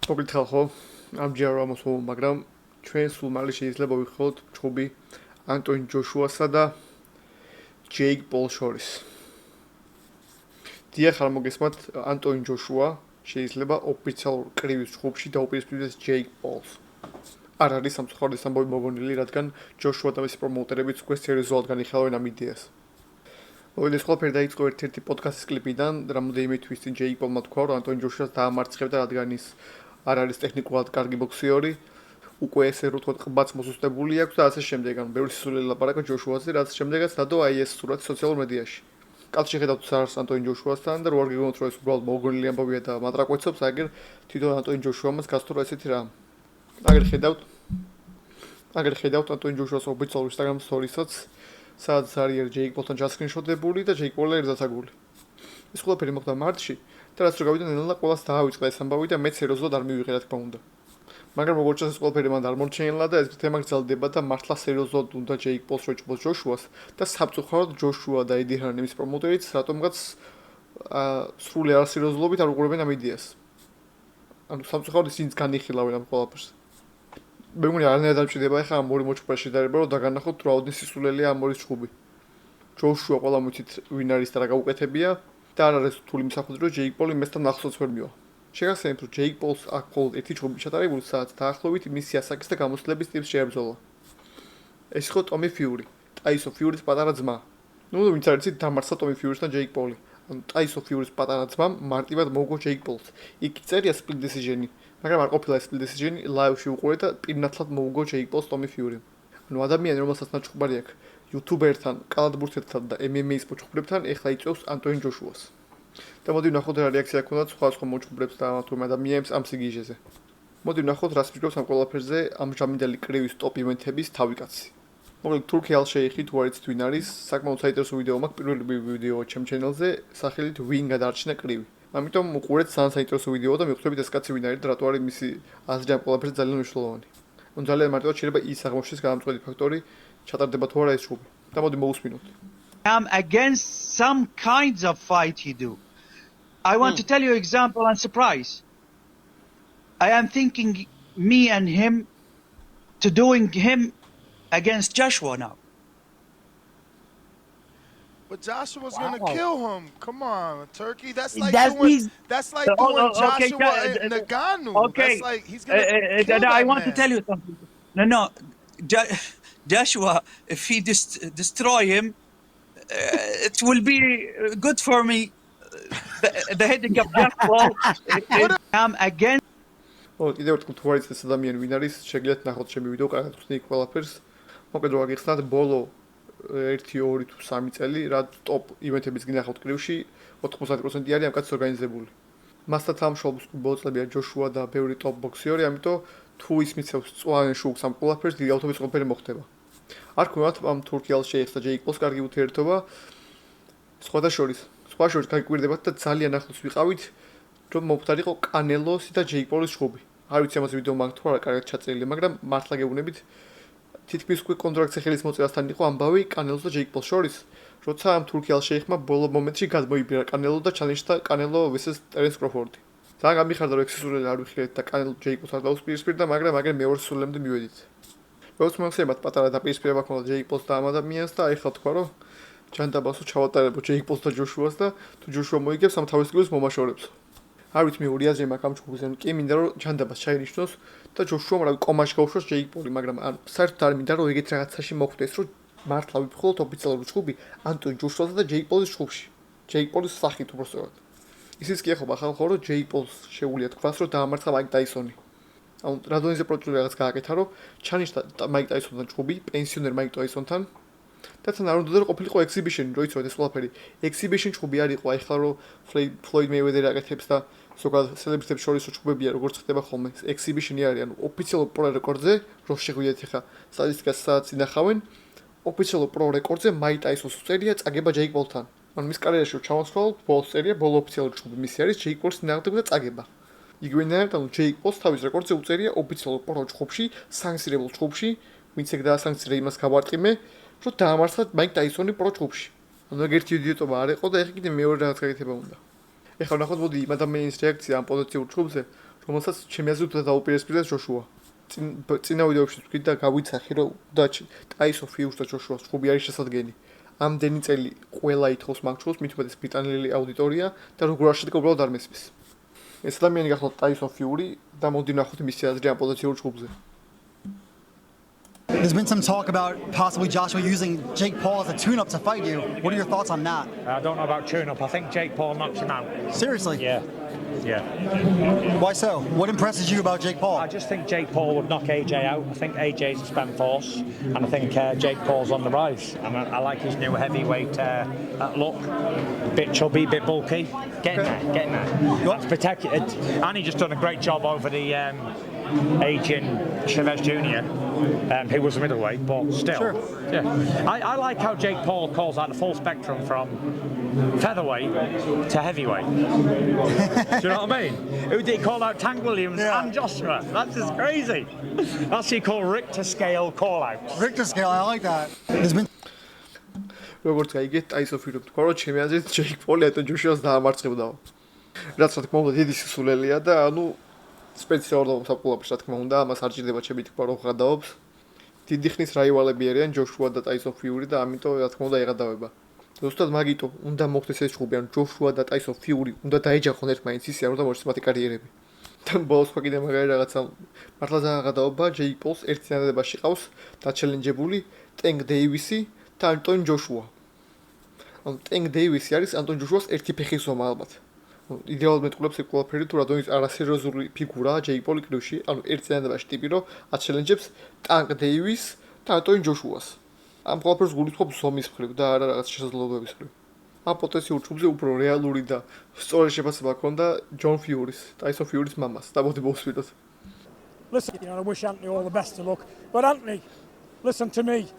მოგითხრა ხო? ამჯერ რომ მოსულ, მაგრამ ჩვენ სულ მალე შეიძლება ვიხოთ ჩხუბი ანტონი ჯოშუასა და ჯეიკ პოლ შორის. დიახ, არ მოგესმათ, ანტონი ჯოშუა შეიძლება ოფიციალურ კრივის ჩხუბში დაუპირისპირდეს ჯეიკ პოლს. არ არის სამწუხაროდ ამბავი მოგონილი, რადგან ჯოშუა და მისი პრომოუტერებიც უკვე სერიოზულად განიხილავენ ამ იდეას. ეს ყველაფერი დაიწყო ერთ-ერთი პოდკასტის კლიპიდან, რამოდენიმე თვის წინ ჯეიკ პოლმა თქვა, რომ ანტონი ჯოშუას დაამარცხებდა, რადგან ის არ არის ტექნიკურად კარგი ბოქსიორი, უკვე ესე რომ თქვა ყბაც მოსუსტებული აქვს და ასე შემდეგ. ანუ ბევრი სისულელი ლაპარაკა ჯოშუაზე, რაც შემდეგაც დადო აი ეს სურათი სოციალურ მედიაში. კაცი შეხედავთ სარს ანტონი ჯოშუასთან და რო არ გეგონოთ რომ ეს უბრალოდ მოგონილი ამბავია და მატრაკვეცობს, აგერ თვითონ ანტონი ჯოშუამაც გასწორა ესეთი რამ. აგერ ხედავთ ანტონი ჯოშუას ოფიციალურ ინსტაგრამ სტორისაც, სადაც არის ჯეიკ პოლთან ჩასკრინშოტებული და ჯეიკ პოლი არის დასაგული. ეს ყველაფერი მოხდა მარტში და რაც რო გავიდა ნელა ყველას დაავიწყდა ეს ამბავი და მეც სერიოზულად არ მივიღე რა თქმა უნდა. მაგრამ როგორც ჩანს ეს ყველაფერი მან არ მომჩენილა და ეს თემა გრძელდება და მართლა სერიოზულად უნდა ჯეიკ პოლს შეჭბოს ჯოშუას და სამწუხაროდ ჯოშუა და ედი ჰერმანი მის პრომოუტერიც რატომღაც სრული არასერიოზულობით არ უყურებენ ამ იდეას. ანუ სამწუხაროდ ისინიც განიხილავენ ამ ყველაფერს. მე მგონი არანაირად არ მჭირდება ახლა ამ ორი მოჭვრა შედარება რომ დაგანახოთ თუ რაოდენი სისულელია ამ ორი ჩხუბი. ჯოშუა ყველა მოიცით ვინ არის და რა გაუკეთებია და არ არის რთული მსახური რომ ჯეიკ პოლი მესთან ახლოს ვერ მივა. შეგახსენებთ რომ ჯეიკ პოლს აქ მხოლოდ ერთი ჩხუბი ჩატარებული სადაც დაახლოებით მისი ასაკის და გამოსვლების ტიპს შეებრძოლა. ეს იყო ტომი ფიური, ტაისონ ფიურის პატარა ძმა. ნუ ვინც არ იცით დამარცხა ტომი ფიურისთან ჯეიკ პოლი. ანუ ტაისონ ფიურის პატარა ძმამ მარტივად მოუგო ჯეიკ პოლს. იქ წერია split decision-ი, მაგრამ არ ყოფილა split decision-ი, live-ში უყურე და პირნათლად მოუგო ჯეიკ პოლს ტომი ფიურიმ. ანუ ადამიანი რომელსაც ნაჩუქარი აქვს YouTuber-თან, კალათბურთელთან და MMA-ის მოჩუქრებთან, ეხლა იწვევს ანტონი ჯოშუას. და მოდი ვნახოთ რა რეაქცია ჰქონდათ სხვა მოჩუქრებს და თუ ადამიანებს ამ სიგიჟეზე. მოდი ვნახოთ რას მსჯობს ამ ყველაფერზე ამჟამინდელი კრივის ტოპ ივენთების თავი კაცი. მოკლედ თურქი ალ-შეიხი თუ არ იცით ვინ არის, საკმაოდ საინტერესო ვიდეო მაქვს პირველი ვიდეო ჩემ ჩანელზე, სახელით ვინ გადაარჩინა კრივი. ამიტომ უყურეთ ძალიან საინტერესო ვიდეო და მიხვდებით ეს კაცი ვინ არის და რატო არის მისი აზრი ამ ყველაფერზე ძალიან მნიშვნელოვანი. ანუ ძალიან მარტივად შეიძლება ის აღმოჩნდეს გამომწვევი ფაქტორი ჩატარდება თუ არა ეს ჩხუბი. და მოდი მოვუსმინოთ. I'm against some kinds of fight he do. I want to tell you example and surprise. I am thinking me and him to doing him against Joshua now. But Joshua's gonna kill him. Come on, Turkey. That's like That's doing his- doing okay, Joshua and Nagano. Okay. That's like he's gonna kill that I want to man. tell you something. No. Joshua, if he destroy him, it will be good for me. The heading of Joshua. I'm against. კიდევ ერთხელ თუ არ იცით ეს ადამიანი ვინ არის, შეგიძლიათ ნახოთ ჩემი ვიდეო, კარგად ხსნი იქ ყველაფერს. მოკლედ რა გიხსნათ, ბოლო 1, 2 თუ 3 წელი რა ტოპ ივენთების გინახავთ კრივში, 90% არის ამ კაცის ორგანიზებული. მასთან თამაშობს ბოლო წლებია ჯოშუა და ბევრი ტოპ ბოქსიორი, ამიტომ თუ ის მიცევს წვაენ შუქს ამ ყველაფერს, დიდი ავტომატის ყველაფერი მოხდება. არ ქვევათ ამ თურქი ალ-შეიხს და ჯეიკ პოლს კარგი ურთიერთობა. სხვა შორის გაიკვირდებათ და ძალიან ახლოს ვიყავით, რომ მომხდარიყო კანელოსი და ჯეიკ პოლის ჩხუბი. არ ვიცი ამაზე ვიდეო მაგ თუ არა კარგად ჩაწერილი, მაგრამ მართლა გეუბნებით თითქმის უკვე კონტრაქტზე ხელის მოწერასთან იყო ამბავი კანელოს და ჯეიკ პოლს შორის, როცა ამ თურქი ალ-შეიხმა ბოლო მომენტში გადმოიბირა კანელო და ჩალენჯდა კანელო vs ტერენს კროფორდი. ძალიან გამიხარდა რომ ექსკლუზიური არ ვიხილეთ და კანელო ჯეიკ პოლს არ დაუსპირისპირდა, მაგრამ მეორე სულემდე მივედით. როგორც მოხსენებათ, პატარა დაპირისპირება ჰქონდა ჯეიკ პოლს და ამ ადამიანს და ეხლა თქვა რომ ჯანდაბასო ჩავატარებო ჯეიკ პოლს და ჯოშუას და თუ ჯოშუა მოიგებს ამ თავის გულს მომაშორებს. არ ვიცი მე ორი აზრი მაქვს ამ ჩხუბზე, კი მინდა რომ ჯანდაბას ჩაინიშნოს და ჯოშუამ რა კომაში გავუშვას ჯეიკ პოლი, მაგრამ საერთოდ არ მინდა რომ ეგეთ რაღაცაში მოხდეს, რომ მართლა ვიფხულოთ ოფიციალური ჩხუბი ანტონი ჯოშუასა და ჯეიკ პოლის ჩხუბში. ჯეიკ პოლის სახით უბრალოდ. ისიც კი ახლა ხალხო რომ ჯეიკ პოლს შეუძლია თქვას რომ დაამარცხა მაიკ ტაისონი. ანუ რადონეზე პროდუქტორი რაღაც გააკეთა რომ ჩანიშნა მაიკ ტაისონთან ჩხუბი, პენსიონერ მაიკ ტაისონთან და თან არ უნდა რომ ყოფილიყო ექსიბიშენი, რო იცოდეთ ეს ყველაფერი. ექსიბიშენ ჩხუბი არ იყო, ახლა რომ ფლოიდ მეივედერი აკეთებს და ზოგადად სელებრიტებს შორის ჩხუბებია, როგორც ხდება ხოლმე. ექსიბიშენი არის, ანუ ოფიციალურ პრო რეკორდზე, რო შეგვიდეთ ახლა სტატისტიკას სადაც ინახავენ, ოფიციალურ პრო რეკორდზე მაიკ ტაისონს უწერია წაგება ჯეიკ პოლთან. ანუ მის კარიერაში ჩავასრულოთ, ბოლოს წერია, ბოლო ოფიციალური ჩხუბი მისი არის ჯეიკ პოლის წინააღმდეგ და წაგება. იგივენაა, ანუ ჯეიკ პოლს თავის რეკორდზე უწერია ოფიციალურ პრო ჩხუბში, სანქცირებულ ჩხუბში, ვინც ეგ დაასანქცირა იმას გავარტყიმე, რომ დაამარცხა მაიკ ტაისონი პრო ჩხუბში. ანუ ეგ ერთი იდიოტობა არ იყო და ეხლა კიდე მეორე რაღაც გაიქნება უნდა. ეხლა ნახოთ მოდი იმ ადამიანის რეაქცია ამ პოზიციურ ჩხუბზე, რომელსაც ჩემი აზრით უნდა დაუპირისპირდეს ჯოშუა. წინა ვიდეოებში ვთქვით და გავიცახი, რომ და ტაისონ ფიურს და ჯოშუას ჩხუბი არის შესაძლებელი. ამდენი წელი ყველა ითხოვს მაგ ჩხუბს, მით უმეტეს ბრიტანელი აუდიტორია და როგორ არ შედგა უბრალოდ არ მესმის. ეს ადამიანი გახლავთ ტაისონ ფიური და მოდი ნახოთ მისი აზრი ამ პოზიციურ ჩხუბზე. There's been some talk about possibly Joshua using Jake Paul as a tune-up to fight you. What are your thoughts on that? I don't know about tune-up. I think Jake Paul knocks him out. Seriously? Yeah. Why so? What impresses you about Jake Paul? I just think Jake Paul would knock AJ out. I think AJ's a spent force, and I think Jake Paul's on the rise. And I like his new heavyweight look. Bit chubby, bit bulky. Getting there. That's protected. And he just done a great job over the aging Chavez Jr., who was a middleweight, but still. Sure. Yeah. I like how Jake Paul calls out the full spectrum from featherweight to heavyweight. Do you know what I mean? Who did he call out? Tank Williams and Joshua. That's just crazy. That's what you call Richter scale call-outs. Richter scale, I like that. There's been როგორც გაიგეთ, ტაისონ ფიურიმ თქვა, რომ ჩემი აზრით ჯეიკ პოლი ატონ ჯოშუას დაამარცხებდაო. რაც რა თქმა უნდა დიდი სისულელია და ანუ სპეციალურად საფულაპში რა თქმა უნდა, ამას არ ჭირდება ჩემი თქმა რომ ღადაობს. დიდი ხნის რაივალები არიან ჯოშუა და ტაისონ ფიური და ამიტომ რა თქმა უნდა ეღადავება. ზუსტად მაგიტო უნდა მოხდეს ეს ჩხუბი, ანუ ჯოშუა და ტაისონ ფიური უნდა დაეჯახონ ერთმანეთს ისე, რომ მოხდეს მათი კარიერები. და ბოლოს ხო კიდე მაგარი რაღაცა მართლა ზაღადაობა ჯეიკ პოლს ერთ წინადადებაში ყავს დაჩელენჯებული ტენგ დეივისი და ანტონ ჯოშუა. ანუ ტენგ დეივისი არის ანტონ ჯოშუას ერთი ფეხის ზომა ალბათ. იდეალურად მეტყულებს ეგ ყველაფერი თუ რადგან ის არასერიოზული ფიგურაა ჯეიკ პოლი კრივში, ანუ ერთ წინადადებაში ტიპი რომ აჩელენჯებს ტენგ დეივის და ანტონ ჯოშუას. ამ ყველაფერს გულისხმობს ზომის მხრივ და არა რაღაც შესაძლებლობების მხრივ. ამ პოტენციურ ჩუბზე უფრო რეალური და სწორი შეფასება ჰქონდა ჯონ ფიურის, ტაისონ ფიურის მამას. და მოდი მოვსვიდოთ. Listen, I wish Anthony all the best of luck. But Anthony, listen to me.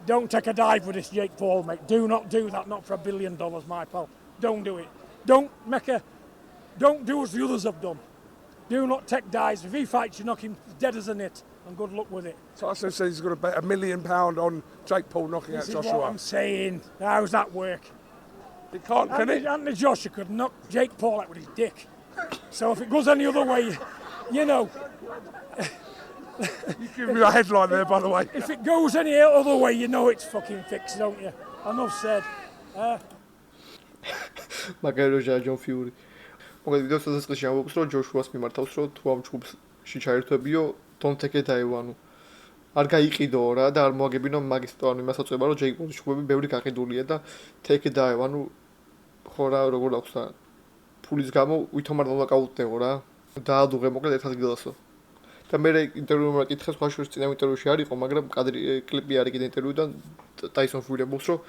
Don't take a dive with this Jake Paul, mate. Do not do that, not for $1 billion, my pal. Don't do it. Don't do as the others have done. Do not take dives. If he fights you, knock him dead as a nit. And good luck with it. Tyson says he's got to bet £1 million on Jake Paul knocking out This Joshua. is what I'm saying. How does that work? He can't, can he? Anthony Joshua could knock Jake Paul out with his dick. So if it goes any other way, you know. You give me a headline there, by the way. If it goes any other way, you know it's fucking fixed, don't you? Enough said. მაგარი რო ჯონ ფიური. მოკლედ ვიდეოს დასაწყისში ამბობს, რომ ჯოშუას მიმართავს, რომ თუ ამ ჩუბში ჩაერთვებიო, don't take it dive-ანუ. არ გაიყიდო რა და არ მოაგებინო მაგის ანუ იმას აწובה, რომ ჯეიკ პოლის ჩუბები ბევრი გაყიდულია და take it dive-ანუ ხო რა როგორ აქვს და ფულის გამო ვითომ არ დაკავუტდეო რა. დაადუღე მოკლედ ერთ ადგილასო. და მე ინტერვიუ მეკითხეს, ხო შურის წინა ინტერვიუში არ იყო, მაგრამ კლიპი არის კიდე ინტერვიუდან ტაისონ ფიური ამბობს, რომ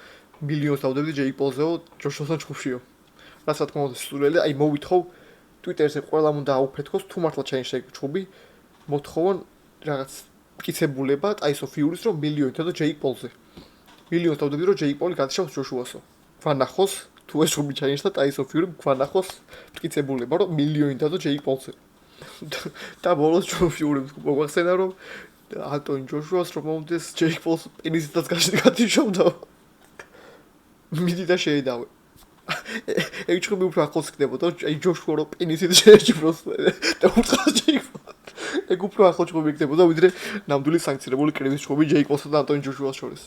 მილიონს დავდებდი ჯეიკ პოლზეო, ჯოშუასთან ჩხუბშიო. რაც რა თქმა უნდა სულელი, აი მოვითხოვ Twitter-ზე ყველამ უნდა აუფეთქოს, თუ მართლა ჩაიშე ჩხუბი, მოთხოვონ რაღაც მტკიცებულება ტაისონ ფიურის, რომ მილიონი თადო ჯეიკ პოლზე. მილიონს დავდებდი, რომ ჯეიკ პოლი გადაშავს ჯოშუასო. გვანახოს, თუ ეს ჩხუბი ჩაიშა ტაისონ ფიურიმ გვანახოს მტკიცებულება, რომ მილიონი თადო ჯეიკ პოლზე. და ბოლოს ჯონ ფიურიმ მოგვახსენა, რომ ანტონ ჯოშუას რომ მომდეს ჯეიკ პოლს პენისითაც გაშდიკათიშოვდა. მიდი და შეედავე. ეგ ჩხუბი უფრო ახლოს ხდებოდა, აი ჯოშუა რო პენისით შეეჭროს და უწყოს ჯეიკ პოლს. ეგ უფრო ახლოს ჩხუბი ხდებოდა, ვიდრე ნამდვილი სანქციონირებული კრივის ჩხუბი ჯეიკ პოლსა და ანტონ ჯოშუას შორის.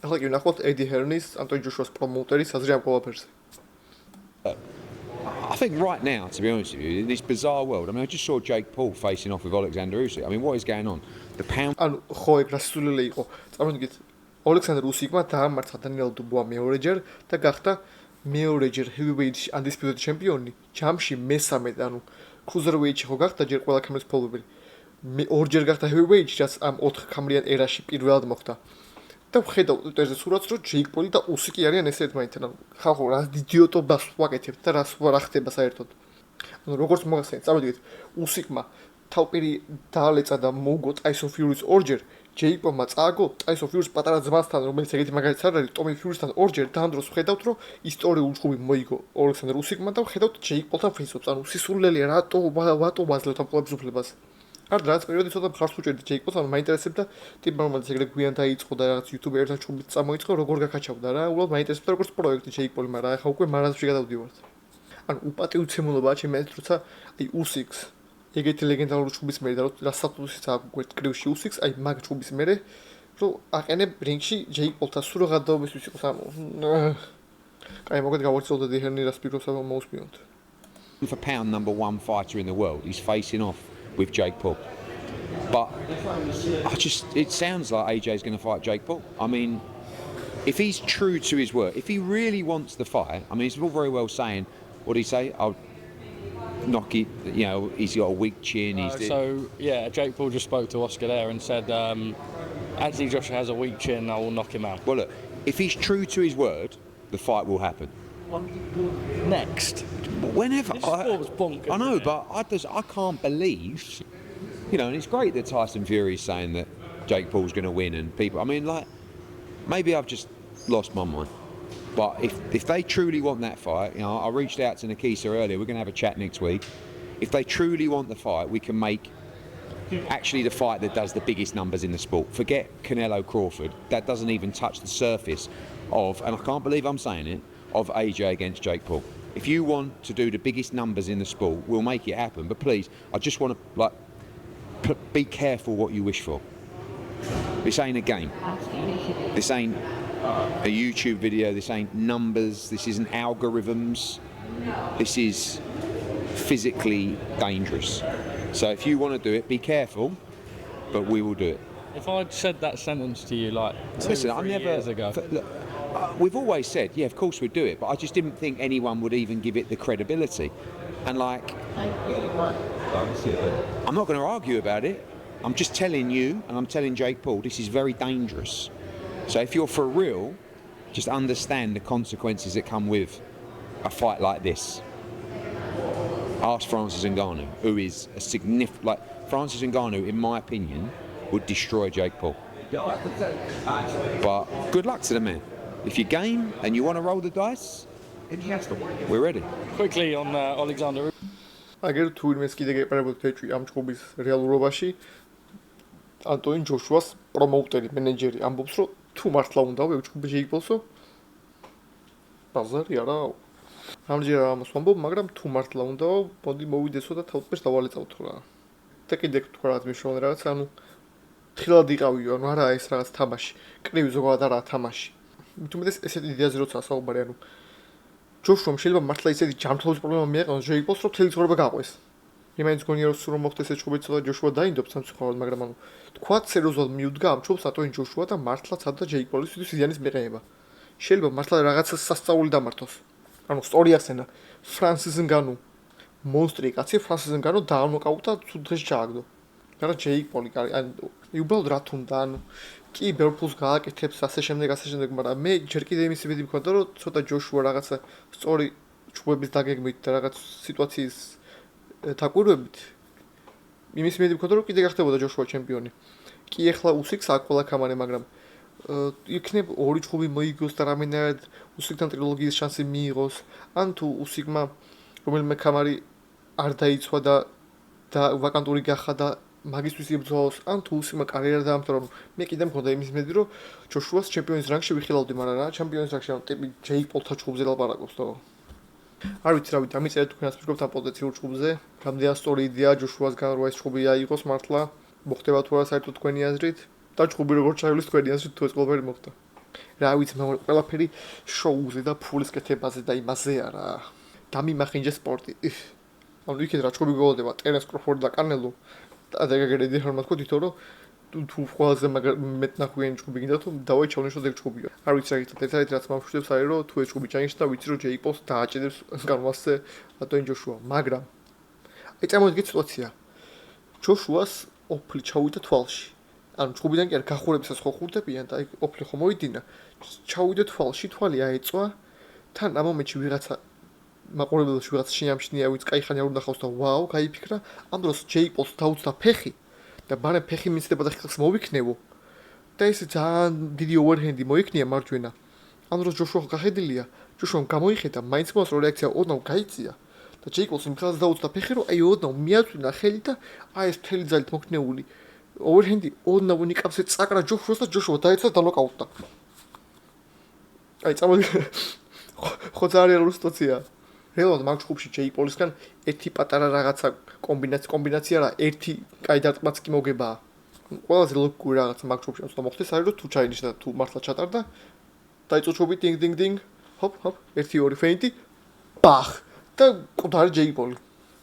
ახლა კი ვნახოთ ედი ჰერნის, ანტონ ჯოშუას პრომოუტერის აზრი ამ ყველაფერზე. I think right now, to be honest with you, in this bizarre world, I mean, I just saw Jake Paul facing off with Alexander Usyk. I mean, what is going on? The pound... ანუ ხო ეგ რასულელი იყო. წარმოგიდგენთ, ალექსანდრ უსიკმა დაამარცხა დანიელ დუბოა მეორეჯერ და გახდა მეორეჯერ heavyweight undisputed ჩემპიონი. ჯამში მესამედ, ანუ cruiserweight-ში ხო გახდა ჯერ ყველა ქემის ფოლობელი. მე ორჯერ გახდა heavyweight-ში, რაც ამ 4 ქამრიან ერაში პირველად მოხდა. და ვხედავ Twitter-ზე სურათს, რომ ჯეიკ პოლი და უსიკი არიან ესე ერთმანეთთან. ანუ ხალხო რა იდიოტობას ვაკეთებთ და რა ხდება საერთოდ. ანუ როგორც მოგახსენეთ, წავედით უსიკმა თავპირი დაალეცა და მოუგო ტაისონ ფიურის ორჯერ, ჯეიკ პოლმა წააგო ტაისონ ფიურის პატარა ძმასთან, რომელიც ეგეთი მაგალითად არ არის, ტომი ფიურისთან ორჯერ და ამ დროს ვხედავთ, რომ ისტორიული ჩხუბი მოიგო ალექსანდრ უსიკმა და ვხედავთ ჯეიკ პოლთან ფეისობს. ანუ სისულელია რატო ვაძლევთ ამ კლუბის უფლებას. არ რაც პერიოდი ცოტა მხარს უჭერდი ჯეიკ პოლს, ანუ მაინტერესებდა ტიპი რომელიც ეგრე გვიან დაიწყო და რაღაც YouTube-ერთან ჩხუბით წამოიწყო, როგორ გაკაჩავდა რა. უბრალოდ მაინტერესებდა როგორც პროექტი ჯეიკ პოლი, მაგრამ ახლა უკვე მარაზმში გადავდივართ. ანუ უპატიურცემულობაა ჩემი აზრით, როცა აი უსიკს ეგეთი ლეგენდარული ჩუბის მერე და რა სტატუსიც აქვს გვერდ კრივში უსიქს, აი მაგ ჩუბის მერე რომ აყენებ რინგში ჯეიკ პოლთან სულ გადაობისთვის იყოს ამ. კაი, მოგეთ გავაცილოთ დიჰერნი რას პირობს ამ მოусმინოთ. For pound #1 fighter in the world, he's facing off with Jake Paul. But it sounds like AJ's going to fight Jake Paul. I mean, if he's true to his word, if he really wants the fight, I mean, he's all very well saying, what did he say? I'll knock it, you know, he's got a weak chin. Jake Paul just spoke to Oscar there and said, Anthony Joshua has a weak chin, I will knock him out. Well, look, if he's true to his word, the fight will happen. Next. Whenever. Sport's bonkers, I know, isn't it? but I can't believe, you know, and it's great that Tyson Fury's saying that Jake Paul's going to win and people, I mean, like, maybe I've just lost my mind. But if they truly want that fight, you know, I reached out to Nikisa earlier, we're going to have a chat next week. If they truly want the fight, we can make actually the fight that does the biggest numbers in the sport. Forget Canelo Crawford, that doesn't even touch the surface of, and I can't believe I'm saying it, of AJ against Jake Paul. If you want to do the biggest numbers in the sport, we'll make it happen. But please, I just want to be careful what you wish for. This ain't a game. This ain't a YouTube video. This ain't numbers. This isn't algorithms. This is physically dangerous. So if you want to do it, be careful, but we will do it. If I'd said that sentence to you like two, Listen, three years ago. Look, we've always said, yeah, of course we'd do it, but I just didn't think anyone would even give it the credibility. And like, I'm not going to argue about it. I'm just telling you, and I'm telling Jake Paul, this is very dangerous. So if you're for real, just understand the consequences that come with a fight like this. Ask Francis Ngannou, who is a significant, like Francis Ngannou, in my opinion, would destroy Jake Paul. But good luck to the man. If you're game and you want to roll the dice, we're ready. Quickly on Alexander. აგერ თუ იმეს კიდე გეპარებოდით ეჭვი ამ ჭუბის რეალურობაში, ანტონი ჯოშუას პრომოუტერი, მენეჯერი ამბობს, რომ თუ მართლა უნდა ვეჭუბი ჯეიკ პოლსო, ბაზარი არაო. ამჯერ ამას ვამბობ, მაგრამ თუ მართლა უნდა, მოდი მოვიდესო და თავდაპირველად დავალეწავთ რა. და კიდე თქვა რაღაც მნიშვნელოვანი რაღაც, ანუ ხილად იყავიო, ანუ არა ეს რაღაც თამაში, კრივი ზოგადად არა თამაში. თუმცა ესეთი იდეაზე როცა საუბარი, ანუ ჯოშუამ შეიძლება მართლა ისეთი ჯანმრთელობის პრობლემა მიაყენოს ჯეიკ პოლს, რომ მთელი ცხოვრება გაყვეს. იმენის გონია რომ სულ მოხდეს ეს ჭუბიც და ჯოშუა დაინდობს სამწუხაროდ, მაგრამ ანუ თქვა სერიოზულად მიუდგა ამ ჭუბს ატონი ჯოშუა და მართლა ცადა ჯეიკ პოლისთვის ზიანის მიყენება. შეიძლება მართლა რაღაცა სასწაული დამართოს. ანუ სწორი ახსენა, ფრანსის ნგანუ მონსტრი კაცი, ფრანსის ნგანუ დაანოკაუტა თუ დღეს ჩააგდო. მაგრამ ჯეიკ პოლი ან უბრალოდ რა თუნდა, ანუ კი ბერფულს გააკეთებს ასე შემდეგ, მაგრამ მე ჯერ კიდევ იმის იმედი მქონდა, რომ ცოტა ჯოშუა რაღაცა სწორი ჭუბების დაგეგმით და რაღაც სიტუაციის დაკვირვებით იმის იმედი მქონდა, რომ კიდე გახდებოდა ჯოშუა ჩემპიონი. კი ეხლა უსიქს აქ ყველა კამარე, მაგრამ იქნებ ორი ჭუბი მოიგოს და რამენად უსიქთან ტრილოგიის შანსი მიიღოს, ან თუ უსიქმა რომელიმე კამარი არ დაიცვა და ვაკანტური გახდა და მაგისტრის იბრძოლოს, ან თუ უსიქმა კარიერა დაამთავრა, რომ მე კიდე მქონდა იმის იმედი, რომ ჯოშუას ჩემპიონის რანგში ვიხილავდი, მაგრამ რა ჩემპიონის რანგში ანუ ტიპი ჯეიკ პოლთან ჭუბზე ლაპარაკობს, თო. არ ვიცი რა ვიცი, ამიწერეთ თქვენას ფიქრობთ ამ პოზიციურ ჭუბზე, რამდენად სწორი იდეაა ჯოშუასგან რომ ეს ჭუბი აიღოს მართლა, მოხდება თუ არა საერთოდ თქვენი აზრით და ჭუბი როგორ ჩაივლის თქვენი აზრით თუ ეს ყველაფერი მოხდა. რა ვიცი, მე ყველაფერი შოუზე და ფულის კეთებაზე და იმაზეა რა. დამიმახინჯე სპორტი. ანუ იქეთ რა ჭუბი გველოდება ტერენს კროფორდი და კანელო და დაგაგერედი ხარმა თქო თვითონ რომ თუ ყველაზე მეტნახვიანი ჭუბი გინდა თუ დავაიჩავნიშნოთ ეგ ჭუბია. არ ვიცი რა გითხრათ, ერთ რაც მომშვიდებს არის რომ თუ ეს ჭუბი ჩაინიშნა, ვიცი რომ ჯეიკ პოლს დააჭედებს განვასზე ატონი ჯოშუა, მაგრამ აი წარმოვიდგინეთ სიტუაცია. ჯოშუას ოფლი ჩავიდა თვალში. ანუ ჭუბიდან კი არ გახურებისას ხო ხურდებიან და აი ოფლი ხო მოიდინა. ჩავიდა თვალში, თვალი აეწვა. თან ამ მომენტში ვიღაცა მაყურებელში ვიღაცა შეამჩნია, ვიც კაი ხანი არ უნახავს და ვაუ, გაიფიქრა, ამ დროს ჯეიკ პოლს დაუწდა ფეხი. და ბანე ფეხი მიცდება და ხილს მოვიქნევო და ეს ძალიან დიდი ოვერჰენდი მოიქნია მარჯვენა. ამ დროს ჯოშუა გახედილია, ჯოშუამ გამოიხედა, მაინც მას რო რეაქცია ოდნავ გაიწია და ჯეიკ პოლს იმხელს დაუწდა ფეხი, რომ აი ოდნავ მიაწვინა ხელი და აი ეს მთელი ძალით მოქნეული ოვერჰენდი ოდნავ უნიკაპზე წაკრა ჯოშუას და ჯოშუა დაეცა და ნოკაუტდა. აი წამოდი ხო ძალიან რეალური სიტუაცია. რეალურად მაგ ჯგუფში ჯეიკ პოლისგან ერთი პატარა რაღაცა კომბინაცია რა, ერთი კაი დარტყმაც კი მოგებაა. ყველაზე ლოგიკური რაღაცა მაგ ჯგუფში ამას მოხდეს, არის რომ თუ ჩაინიშნა თუ მართლა ჩატარდა, დაიწყო ჩუბი დინგ დინგ დინგ, ჰოპ ჰოპ, 1-2 ფეინტი, ბახ და კუთარი ჯეიკ პოლი.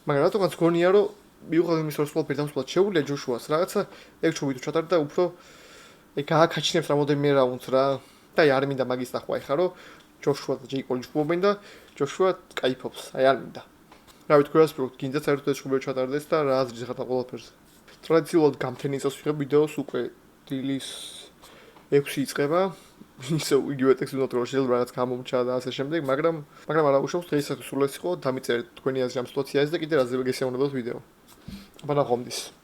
მაგრამ რატომაც გონია რომ მიუხედავად იმისა, რომ სულ პირდამსვლად შეუძლია ჯოშუას რაღაცა, ეგ ჩუბი თუ ჩატარდა, უფრო გააკაჩინებს რამოდენიმე რაუნდს რა. და არ მინდა მაგის ნახვა ეხლა რომ ჯოშუა და ჯეიკ პოლი ჯგუფობენ და ჯოშუა კაიფობს. არ მინდა. რა ვიცი, გვერდს პროექტ გინდა საერთოდ ეს ჯგუფები ჩატარდეს და რა აზრის ხართ ყველაფერზე. ტრადიციულად გამთენის წელს ვიღებ ვიდეოს უკვე დილის 6 იწყება. ისე იგივე ტექსტი უნდა რომ შეიძლება რაღაც გამომჩა და ასე შემდეგ, მაგრამ არა უშავს დღეისათვის სულ ეს იყო, დამიწერეთ თქვენი აზრი ამ სიტუაციაზე და კიდე რაზე გესიამოვნებათ ვიდეო. აბა ნახვამდის.